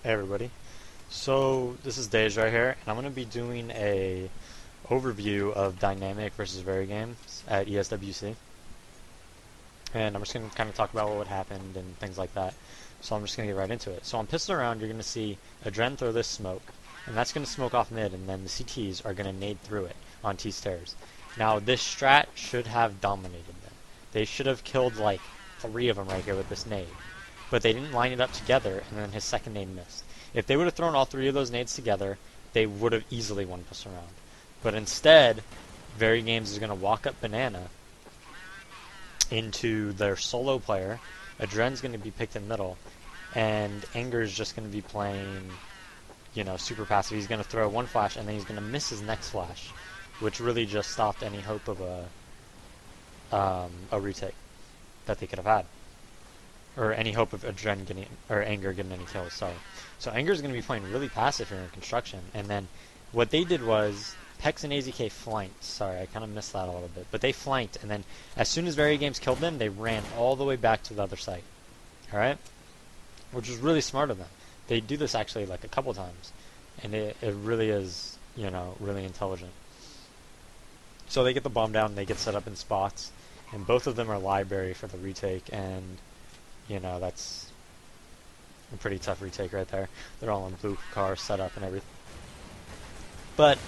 Hey everybody. So this is DaZeD right here, and I'm going to be doing a overview of dynamic versus Verygames at ESWC. And I'm just going to kind of talk about what happened and things like that. So I'm just going to get right into it. So on pistol round, you're going to see a Dren throw this smoke, and that's going to smoke off mid, and then the CTs are going to nade through it on T stairs. Now this strat should have dominated them. They should have killed like 3 of them right here with this nade. But they didn't line it up together, and then his second nade missed. If they would have thrown all 3 of those nades together, they would have easily won pistol round. But instead, Verygames is going to walk up Banana into their solo player. A Dren's going to be picked in middle, and Anger is just going to be playing, super passive. He's going to throw one flash, and then he's going to miss his next flash, which really just stopped any hope of a retake that they could have had. Or any hope of a Dren getting, or Anger getting any kills, sorry. So Anger's going to be playing really passive here in construction, and then what they did was, Pex and AZK flanked, sorry, I kind of missed that a little bit, but they flanked, and then as soon as Verygames killed them, they ran all the way back to the other site, alright? Which was really smart of them. They do this actually like a couple times, and it really is, really intelligent. So they get the bomb down, they get set up in spots, and both of them are library for the retake, and that's a pretty tough retake right there. They're all in blue car setup and everything. But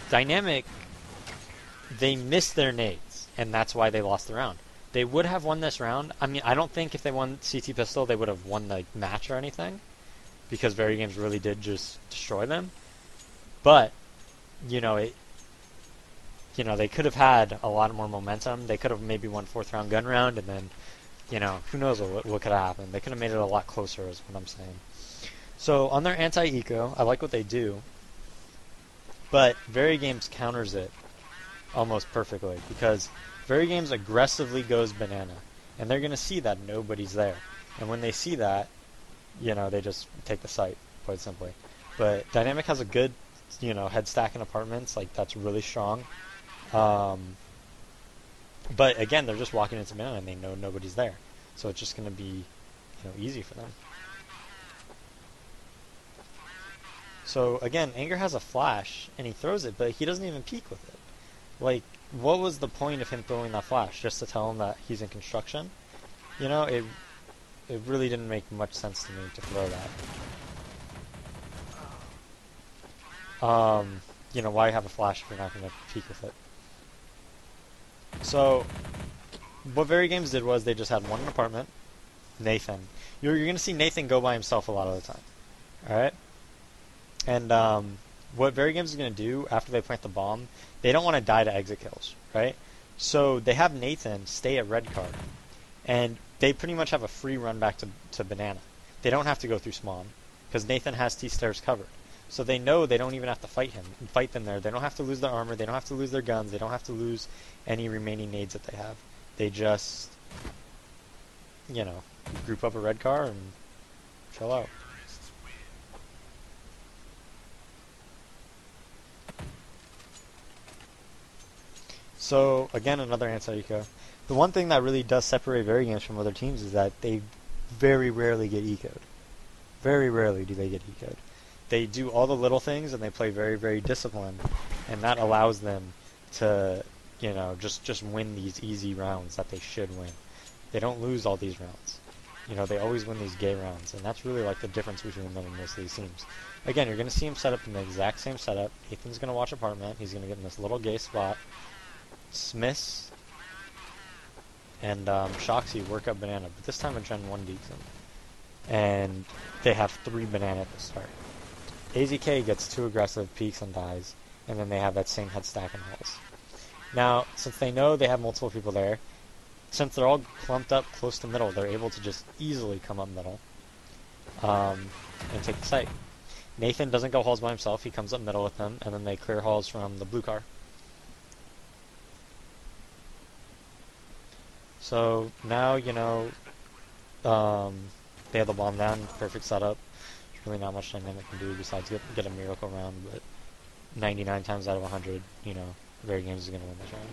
Dynamic, they missed their nades, and that's why they lost the round. They would have won this round. I mean, I don't think if they won CT Pistol, they would have won the match or anything, because Verygames really did just destroy them. But, they could have had a lot more momentum. They could have maybe won 4th round gun round, and then who knows what could have happened. They could have made it a lot closer is what I'm saying. So on their anti-eco, I like what they do, but Verygames counters it almost perfectly, because Verygames aggressively goes banana, and they're going to see that nobody's there. And when they see that, they just take the site, quite simply. But Dynamic has a good, head stack in apartments, like that's really strong. But again, they're just walking into banana and they know nobody's there. So it's just going to be, easy for them. So again, Anger has a flash and he throws it, but he doesn't even peek with it. Like, what was the point of him throwing that flash? Just to tell him that he's in construction? It really didn't make much sense to me to throw that. Why have a flash if you're not going to peek with it? So, what Verygames did was they just had one apartment, Nathan. You're going to see Nathan go by himself a lot of the time. Alright? And what Verygames is going to do after they plant the bomb, they don't want to die to exit kills, right? So they have Nathan stay at red card, and they pretty much have a free run back to banana. They don't have to go through spawn, because Nathan has T-stairs covered. So they know they don't even have to fight them there. They don't have to lose their armor. They don't have to lose their guns. They don't have to lose any remaining nades that they have. They just, group up a red car and chill out. So, again, another anti-eco. The one thing that really does separate Verygames from other teams is that they very rarely get eco'd. Very rarely do they get eco'd. They do all the little things and they play very, very disciplined, and that allows them to, just win these easy rounds that they should win. They don't lose all these rounds. They always win these gay rounds, and that's really like the difference between them and most of these teams. Again, you're going to see him set up in the exact same setup. Ethan's going to watch apartment. He's going to get in this little gay spot. Smiths and Shoxy work up banana, but this time a Gen 1 deeks him. And they have 3 banana at the start. AZK gets too aggressive, peeks and dies, and then they have that same head stack and hulls. Now, since they know they have multiple people there, since they're all clumped up close to middle, they're able to just easily come up middle and take the site. Nathan doesn't go halls by himself, he comes up middle with them, and then they clear halls from the blue car. So now, they have the bomb down, perfect setup. There's really not much Dynamic can do besides get a miracle round, but 99 times out of 100, Verygames is going to win this round.